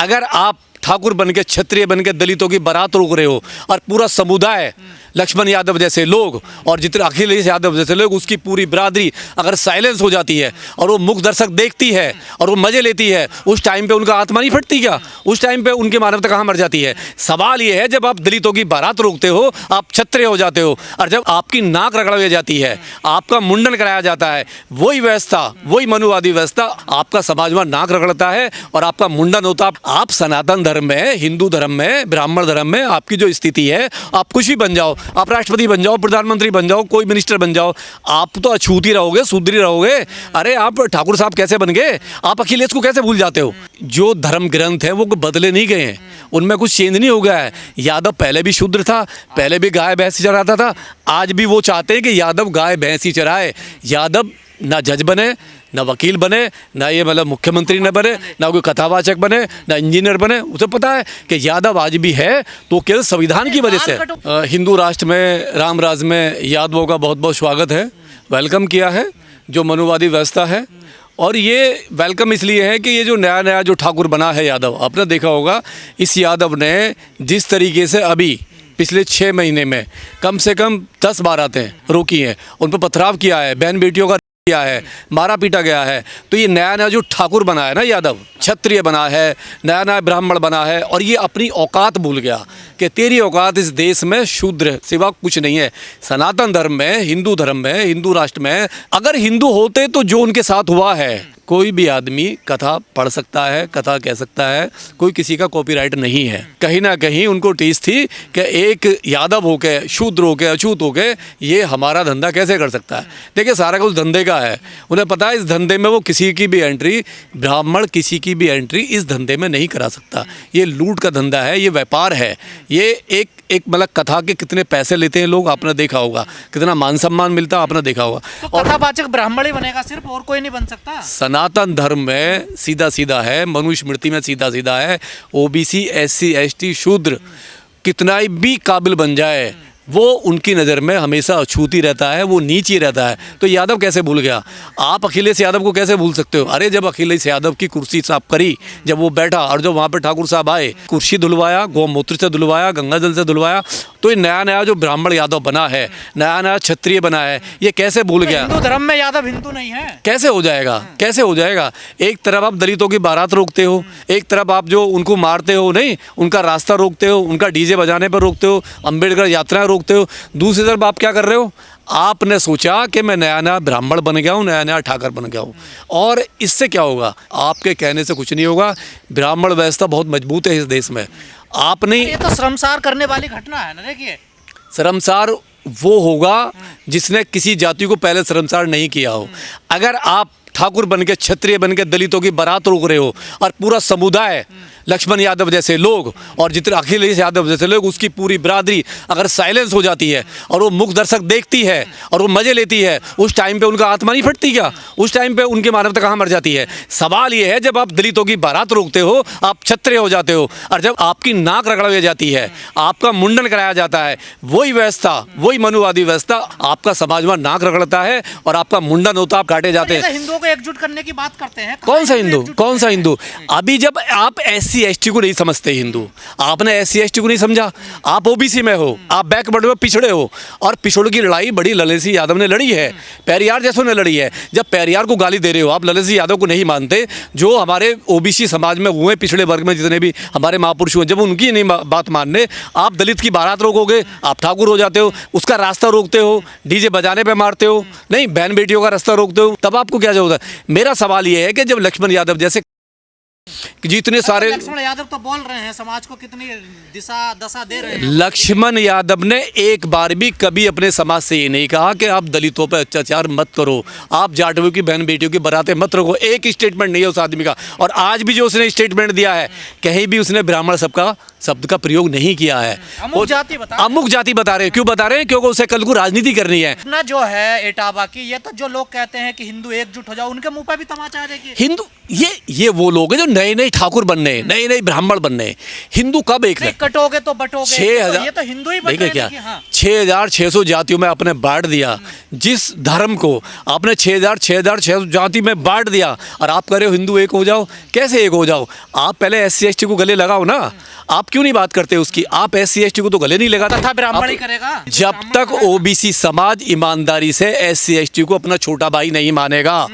अगर आप ठाकुर बन के, क्षत्रिय बन के दलितों की बारात रोक रहे हो और पूरा समुदाय, लक्ष्मण यादव जैसे लोग और जितने अखिलेश यादव जैसे लोग, उसकी पूरी बिरादरी अगर साइलेंस हो जाती है और वो मुख दर्शक देखती है और वो मजे लेती है, उस टाइम पे उनका आत्मा नहीं फटती क्या? उस टाइम पे उनकी मानवता कहाँ मर जाती है? सवाल ये है, जब आप दलितों की बारात रोकते हो, आप क्षत्रिय हो जाते हो, और जब आपकी नाक रगड़ाई जाती है, आपका मुंडन कराया जाता है, वही व्यवस्था, वही मनुवादी व्यवस्था आपका समाज में नाक रगड़ता है और आपका मुंडन होता है। आप सनातन धर्म में, हिंदू धर्म में, ब्राह्मण धर्म में आपकी जो स्थिति है, आप कुछ भी बन जाओ, आप राष्ट्रपति बन जाओ, प्रधानमंत्री बन जाओ, कोई मिनिस्टर बन जाओ, आप तो अछूत ही रहोगे, शूद्र ही रहोगे। अरे आप ठाकुर साहब कैसे बन गए? आप अखिलेश को कैसे भूल जाते हो? जो धर्म ग्रंथ है वो बदले नहीं गए हैं, उनमें कुछ चेंज नहीं हो गया है। यादव पहले भी शूद्र था, पहले भी गाय भैंस चराता था, आज भी वो चाहते हैं कि यादव गाय भैंस ही चराए। यादव ना जज बने, ना वकील बने, ना ये मतलब मुख्यमंत्री न बने, ना कोई कथावाचक बने, ना इंजीनियर बने। उसे पता है कि यादव आज भी है तो केवल संविधान की वजह से। हिंदू राष्ट्र में, राम राज में यादवों का बहुत बहुत स्वागत है, वेलकम किया है जो मनुवादी व्यवस्था है। और ये वेलकम इसलिए है कि ये जो नया नया जो ठाकुर बना है यादव, आपने देखा होगा, इस यादव ने जिस तरीके से अभी पिछले 6 महीने में कम से कम 10 बारातें रोकी हैं, उन पर पथराव किया है, बहन बेटियों का किया है, मारा पीटा गया है। तो ये नया नया जो ठाकुर बना है ना यादव, क्षत्रिय बना है, नया नया ब्राह्मण बना है, और ये अपनी औकात भूल गया कि तेरी औकात इस देश में शूद्र सिवा कुछ नहीं है। सनातन धर्म में, हिंदू धर्म में, हिंदू राष्ट्र में अगर हिंदू होते तो जो उनके साथ हुआ है, कोई भी आदमी कथा पढ़ सकता है, कथा कह सकता है, कोई किसी का कॉपीराइट नहीं है। कहीं ना कहीं उनको टीस थी कि एक यादव होके, शूद्र होके, अछूत होके ये हमारा धंधा कैसे कर सकता है। देखिए सारा कुछ धंधे का है, उन्हें पता है इस धंधे में वो किसी की भी एंट्री, ब्राह्मण किसी की भी एंट्री इस धंधे में नहीं करा सकता। ये लूट का धंधा है, ये व्यापार है। ये एक मतलब कथा के कितने पैसे लेते हैं लोग, आपने देखा होगा, कितना मान सम्मान मिलता है, आपने देखा होगा। तो कथावाचक ब्राह्मण ही बनेगा सिर्फ, और कोई नहीं बन सकता। सनातन धर्म में सीधा सीधा है, मनुस्मृति में सीधा सीधा है, ओबीसी, एससी, एसटी, शूद्र कितना भी काबिल बन जाए, वो उनकी नज़र में हमेशा अछूत ही रहता है, वो नीच ही रहता है। तो यादव कैसे भूल गया? आप अखिलेश यादव को कैसे भूल सकते हो? अरे जब अखिलेश यादव की कुर्सी साफ करी, जब वो बैठा और जब वहाँ पे ठाकुर साहब आए, कुर्सी धुलवाया, गौमूत्र से धुलवाया, गंगा जल से धुलवाया, तो ये नया नया जो ब्राह्मण यादव बना है, नया नया क्षत्रिय बना है, ये कैसे भूल गया? हिंदू धर्म में यादव हिंदू नहीं है, कैसे हो जाएगा? कैसे हो जाएगा? एक तरफ आप दलितों की बारात रोकते हो, एक तरफ आप जो उनको मारते हो, नहीं उनका रास्ता रोकते हो, उनका डीजे बजाने पर रोकते हो, अम्बेडकर यात्राएं रोकते हो, दूसरी तरफ आप क्या कर रहे हो? आपने सोचा कि मैं नया नया ब्राह्मण बन गया हूँ, नया नया ठाकर बन गया हूँ, और इससे क्या होगा? आपके कहने से कुछ नहीं होगा। ब्राह्मण व्यवस्था बहुत मजबूत है इस देश में। आप नहीं, ये तो शर्मसार करने वाली घटना है ना। देखिए शर्मसार वो होगा जिसने किसी जाति को पहले शर्मसार नहीं किया हो। अगर आप ठाकुर बन के, क्षत्रिय बन के दलितों की बारात रोक रहे हो और पूरा समुदाय, लक्ष्मण यादव जैसे लोग और जितने अखिलेश यादव जैसे लोग, उसकी पूरी बिरादरी अगर साइलेंस हो जाती है और वो मुख दर्शक देखती है और वो मजे लेती है, उस टाइम पे उनका आत्मा नहीं फटती क्या? उस टाइम पे उनकी मानवता कहाँ मर जाती है? सवाल ये है, जब आप दलितों की बारात रोकते हो, आप क्षत्रिय हो जाते हो, और जब आपकी नाक रगड़ाई जाती है, आपका मुंडन कराया जाता है, वही व्यवस्था, वही मनुवादी व्यवस्था आपका समाज में नाक रगड़ता है और आपका मुंडन होता, आप काटे जाते हैं। हिंदुओं को एकजुट करने की बात करते हैं, कौन सा हिंदू? कौन सा हिंदू? अभी जब आप एससी एसटी को नहीं समझते हिंदू, आपने एससी एसटी को नहीं समझा, आप ओबीसी में हो, आप बैकवर्ड में पिछड़े हो, और पिछड़ की लड़ाई बड़ी ललित सिंह यादव ने लड़ी है, पेरियार जैसों ने लड़ी है। जब पेरियार को गाली दे रहे हो, आप ललित सिंह यादव को नहीं मानते, जो हमारे ओबीसी समाज में हुए, पिछड़े वर्ग में जितने भी हमारे महापुरुष हुए, जब उनकी नहीं बात मानने, आप दलित की बारात रोकोगे, आप ठाकुर हो जाते हो, उसका रास्ता रोकते हो, डीजे बजाने पे मारते हो, नहीं बहन बेटियों का रास्ता रोकते हो, तब आपको क्या जरूरत है? मेरा सवाल यह है कि जब लक्ष्मण यादव जैसे जितने सारे, लक्ष्मण यादव तो बोल रहे हैं, समाज को कितनी दिशा दशा दे रहे हैं। लक्ष्मण यादव ने एक बार भी कभी अपने समाज से ये नहीं कहा कि आप दलितों पर अत्याचार मत करो, आप जाटवों की बहन बेटियों की बारातें मत रखो। एक स्टेटमेंट नहीं है उस आदमी का। और आज भी जो उसने स्टेटमेंट दिया है, कहीं भी उसने ब्राह्मण शब्द का प्रयोग नहीं किया है। अमुक जाति बता रहे हैं। क्यों बता रहे हैं? क्योंकि उसे कल को राजनीति करनी है ना। जो है इटावा की, ये तो जो लोग कहते हैं कि हिंदू एकजुट हो जाओ, उनके मुंह पर भी तमाचा है। देखिए हिंदू, ये वो लोग हैं जो नए नए ठाकुर बनने, नए नए ब्राह्मण बनने। हिंदू कब एक नहीं कटोगे तो बटोगे, 6,000 ये तो हिंदू ही बट देखिए रहे क्या हैं कि हाँ। 6,600 जातियों में आपने बांट दिया। जिस धर्म को आपने 6,600 जाति में बांट दिया और आप कह रहे हो हिंदू एक हो जाओ। कैसे एक हो जाओ? आप पहले SC ST को गले लगाओ ना। आप क्यों नहीं बात करते उसकी? आप SC ST को तो गले नहीं लगाता। तथा ब्राह्मण ही करेगा। जब तक OBC समाज ईमानदारी से SC ST को अपना छोटा भाई नहीं मानेगा,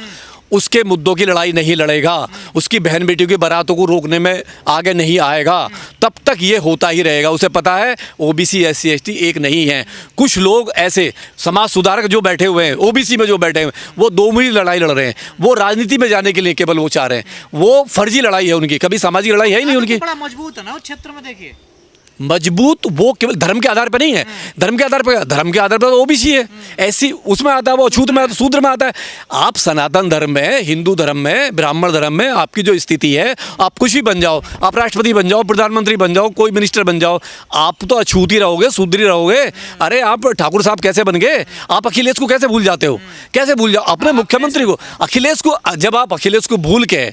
उसके मुद्दों की लड़ाई नहीं लड़ेगा, उसकी बहन बेटियों की बारातों को रोकने में आगे नहीं आएगा, तब तक ये होता ही रहेगा। उसे पता है OBC SC ST एक नहीं है। कुछ लोग ऐसे समाज सुधारक जो बैठे हुए हैं, OBC में जो बैठे हुए हैं, वो दो मुही लड़ाई लड़ रहे हैं। वो राजनीति में जाने के लिए केवल वो चाह रहे हैं। वो फर्जी लड़ाई है उनकी, कभी सामाजिक लड़ाई है ही नहीं उनकी। बड़ा मजबूत है ना उस क्षेत्र में, देखिए मजबूत वो केवल धर्म के आधार पर नहीं है। धर्म के आधार पर तो OBC है, ऐसी उसमें आता है, वो अछूत में आता है, शूद्र में आता है। आप सनातन धर्म में, हिंदू धर्म में, ब्राह्मण धर्म में आपकी जो स्थिति है, आप कुछ भी बन जाओ, आप राष्ट्रपति बन जाओ, प्रधानमंत्री बन जाओ, कोई मिनिस्टर बन जाओ, आप तो अछूत ही रहोगे, शूद्र ही रहोगे। अरे आप ठाकुर साहब कैसे बन गए? आप अखिलेश को कैसे भूल जाते हो? कैसे भूल जाओ अपने मुख्यमंत्री को? अखिलेश को जब आप अखिलेश को भूल के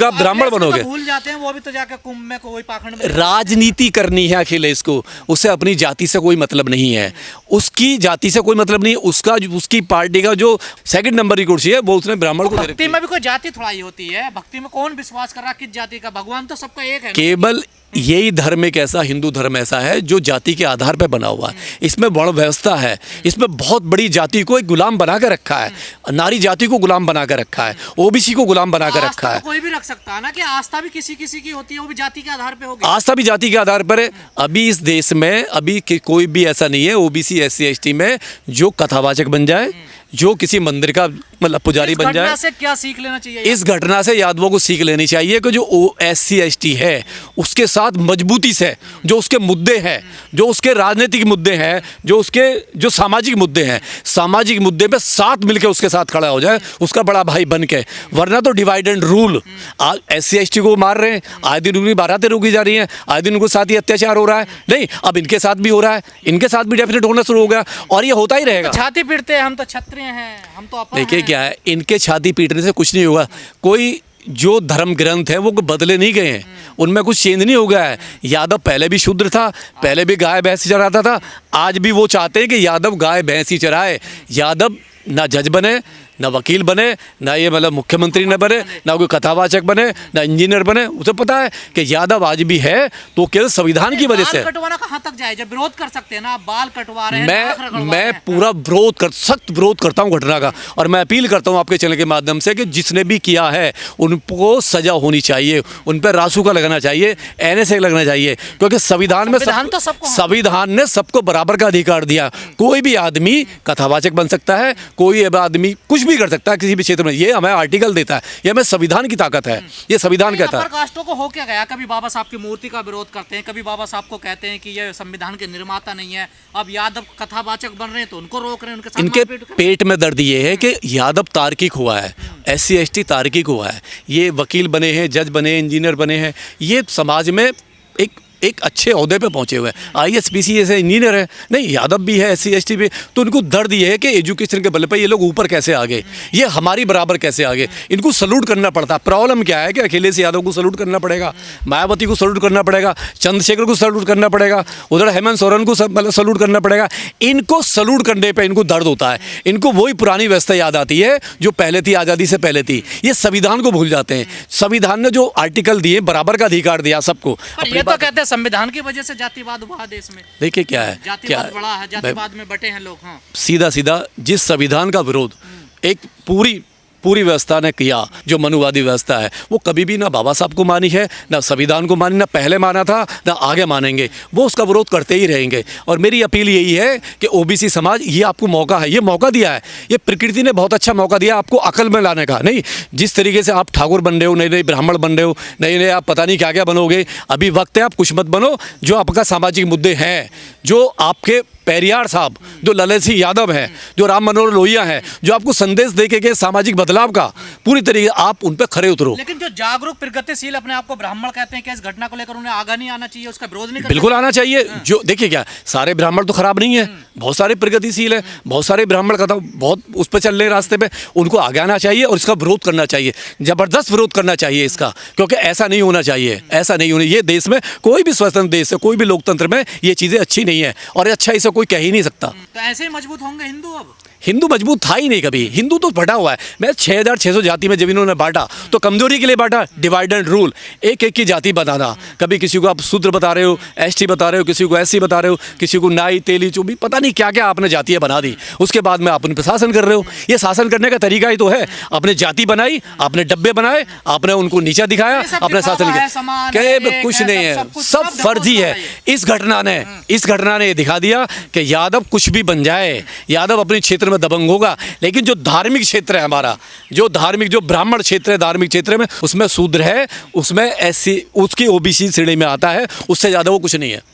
आप ब्राह्मण बनोगे, भूल जाते हैं। वो भी तो जाकर कुंभ में कोई पाखंड में राजनीति करनी है अखिलेश को। उसे अपनी जाति से कोई मतलब नहीं है, उसकी जाति से कोई मतलब नहीं है। उसकी पार्टी का जो सेकंड नंबर की कुर्सी है वो उसने ब्राह्मण को दे रखी भक्ति है। में भी कोई जाति थोड़ा ही होती है। भक्ति में कौन विश्वास कर रहा किस जाति का? भगवान तो सबका एक है ना। केवल यही धर्म एक ऐसा, हिंदू धर्म ऐसा है जो जाति के आधार पर बना हुआ है। इसमें वर्ण व्यवस्था है, इसमें बहुत बड़ी जाति को एक गुलाम बना कर रखा है, नारी जाति को गुलाम बना कर रखा है, OBC को गुलाम बना कर रखा है। कोई भी रख सकता है ना कि आस्था भी किसी किसी की होती है, वो भी जाति के आधार पे होगी। आस्था भी जाति के आधार पर है। अभी इस देश में अभी कोई भी ऐसा नहीं है OBC SC ST में जो कथावाचक बन जाए, जो किसी मंदिर का मतलब पुजारी बन जाए। से क्या सीख लेना चाहिए? इस घटना से यादवों को सीख लेनी चाहिए कि जो SC ST है उसके साथ मजबूती से जो उसके मुद्दे हैं, जो उसके राजनीतिक मुद्दे हैं, जो उसके जो सामाजिक मुद्दे हैं, सामाजिक मुद्दे पे साथ मिलकर उसके साथ खड़ा हो जाए, उसका बड़ा भाई बन के। वरना तो डिवाइड एंड रूल। आज SC ST को मार रहे हैं, आए दिन उनकी बारातें रोकी जा रही हैं, आए दिन उनके साथ ही अत्याचार हो रहा है। नहीं, अब इनके साथ भी हो रहा है, इनके साथ भी डेफिनेट होना शुरू हो गया और ये होता ही रहेगा। छाती पीटते हैं, हम तो क्षत्रिय हैं, हम तो अपन देखिए हैं। क्या है, इनके छाती पीटने से कुछ नहीं होगा। कोई जो धर्म ग्रंथ है वो बदले नहीं गए हैं, उनमें कुछ चेंज नहीं हो गया है। यादव पहले भी शूद्र था, पहले भी गाय भैंस ही चराता था। आज भी वो चाहते हैं कि यादव गाय भैंस ही चराए। यादव ना जज बने, ना वकील बने, ना ये मतलब मुख्यमंत्री न बने, ना कोई कथावाचक बने, ना इंजीनियर बने। उसे पता है कि यादव आज भी है तो केवल संविधान की वजह से। बाल कटवाना कहाँ तक जाए? जब विरोध कर सकते हैं ना, आप बाल कटवा रहे हैं, नाक रगड़वा रहे मैं हैं। पूरा सख्त विरोध करता हूं घटना का। और मैं अपील करता हूं आपके चैनल के माध्यम से कि जिसने भी किया है उनको सजा होनी चाहिए, उन पर रासू का लगना चाहिए, NSA लगना चाहिए। क्योंकि संविधान में संविधान ने सबको बराबर का अधिकार दिया। कोई भी आदमी कथावाचक बन सकता है, कोई आदमी कुछ भी कर सकता है किसी भी क्षेत्र में। ये हमें आर्टिकल देता है, ये हमें संविधान की ताकत है, ये संविधान कहता है। अपर कास्टों को हो क्या गया? कभी बाबा साहब की मूर्ति का विरोध करते हैं, कभी बाबा साहब को कहते हैं कि ये संविधान के निर्माता नहीं है। अब यादव कथावाचक बन रहे हैं तो उनको रोक रहे हैं, उनके साथ इनके मारपीट कर रहे हैं। पेट में दर्द ये है कि यादव तार्किक हुआ है, SC ST तार्किक हुआ है। ये वकील बने हैं, जज बने हैं, इंजीनियर बने हैं, ये समाज में एक अच्छे ओहदे पे पहुंचे हुए हैं। IAS PCS है, इंजीनियर है। नहीं, यादव भी है, SC ST भी। तो उनको दर्द ये है कि एजुकेशन के बल पे ये लोग ऊपर कैसे आ गए, ये हमारी बराबर कैसे आ गए। इनको सल्यूट करना पड़ता। प्रॉब्लम क्या है कि अखिलेश यादव को सल्यूट करना पड़ेगा, मायावती को सल्यूट करना पड़ेगा, चंद्रशेखर को सल्यूट करना पड़ेगा, उधर हेमंत सोरेन को मतलब सल्यूट करना पड़ेगा। इनको सल्यूट करने पर इनको दर्द होता है। इनको वही पुरानी व्यवस्था याद आती है जो पहले थी, आज़ादी से पहले थी। ये संविधान को भूल जाते हैं। संविधान ने जो आर्टिकल दिए, बराबर का अधिकार दिया सबको। पर ये तो कहते हैं संविधान की वजह से जातिवाद हुआ देश में। देखिए क्या है, जातिवाद बड़ा है, जातिवाद में बटे हैं लोग। हाँ, सीधा सीधा जिस संविधान का विरोध एक पूरी व्यवस्था ने किया, जो मनुवादी व्यवस्था है, वो कभी भी ना बाबा साहब को मानी है, ना संविधान को मानी, ना पहले माना था, ना आगे मानेंगे। वो उसका विरोध करते ही रहेंगे। और मेरी अपील यही है कि OBC समाज, ये आपको मौका है, ये मौका दिया है, ये प्रकृति ने बहुत अच्छा मौका दिया आपको अकल में लाने का। नहीं, जिस तरीके से आप ठाकुर बन रहे हो, नए नए ब्राह्मण बन रहे हो, नए नए आप पता नहीं क्या क्या बनोगे। अभी वक्त है, आप कुछ मत बनो। जो आपका सामाजिक मुद्दे हैं, जो आपके पेरियार साहब, जो ललित सिंह यादव हैं, जो राम मनोहर लोहिया हैं, जो आपको संदेश दे के सामाजिक बदलाव का पूरी तरीके आप उन पर खरे उतरो। लेकिन जो जागरूक प्रगतिशील अपने आप को ब्राह्मण कहते हैं, क्या इस घटना को लेकर उन्हें आगा नहीं आना चाहिए, उसका विरोध नहीं करना बिल्कुल आना चाहिए। जो देखिए क्या सारे ब्राह्मण तो खराब नहीं है, बहुत सारे प्रगतिशील है, बहुत सारे ब्राह्मण का तो बहुत उस पर चल रहे रास्ते पे, उनको आगे आना चाहिए और इसका विरोध करना चाहिए, जबरदस्त विरोध करना चाहिए इसका, क्योंकि ऐसा नहीं होना चाहिए, ऐसा नहीं होना। ये देश में कोई भी स्वतंत्र देश है, कोई भी लोकतंत्र में ये चीज़ें अच्छी नहीं है और अच्छा इसे कोई कह ही नहीं सकता। तो ऐसे ही मजबूत होंगे हिंदू। अब हिंदू मजबूत था ही नहीं कभी, हिंदू तो बटा हुआ है। मैं 6600 जाति में जब इन्होंने बांटा तो कमजोरी के लिए बांटा, डिवाइड एंड रूल, एक एक की जाति बनाना। कभी किसी को आप शूद्र बता रहे हो, एसटी बता रहे हो, किसी को एससी बता रहे हो, किसी को नाई तेली चुबी, पता नहीं क्या क्या आपने जातियाँ बना दी। उसके बाद में आप उन पर शासन कर रहे हो। ये शासन करने का तरीका ही तो है, आपने जाति बनाई, आपने डब्बे बनाए, आपने उनको नीचा दिखाया, अपने शासन किया। कुछ नहीं है, सब फर्जी है। इस घटना ने ये दिखा दिया कि यादव कुछ भी बन जाए, यादव अपने क्षेत्र में दबंग होगा, लेकिन जो धार्मिक क्षेत्र है हमारा, जो ब्राह्मण क्षेत्र है, धार्मिक क्षेत्र में उसमें शूद्र है, उसमें एससी, उसकी ओबीसी श्रेणी में आता है, उससे ज़्यादा वो कुछ नहीं है।